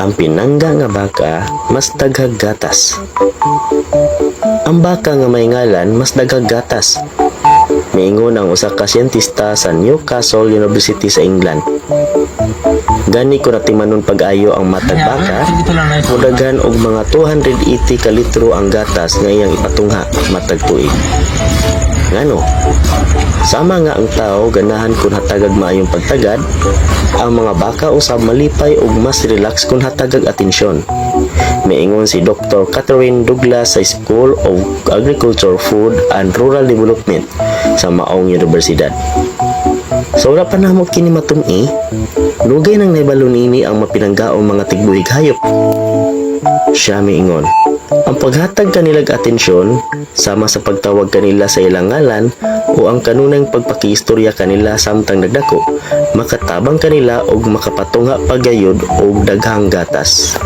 Ang pinangga nga baka mas daghag gatas. Ang baka nga may ngalan mas daghag gatas. Miingon ang usa ka siyentista sa Newcastle University sa England. Gani ko natimanon pag-ayo ang matag baka, mudaghan og mga 280 ka litro ang gatas nga iyang ipatungha matag tuig. Ngano? Sama nga ang tao ganahan kung hatagag maayong pagtagad, ang mga baka usab malipay ug mas relax kung hatagag atensyon. Miingon si Dr. Catherine Douglas sa School of Agriculture, Food and Rural Development sa Maong Universidad. Sa wala pa namo kini matun-i, lugay nang naibalo nini ang mapinanggaong mga tigbuhig hayop. Siya miingon, ang paghatag kanilag atensyon sama sa pagtawag kanila sa ilang ngalan o ang kanunang pagpakiistorya kanila samtang nagdako, makatabang kanila og makapatungha pagayod og daghang gatas.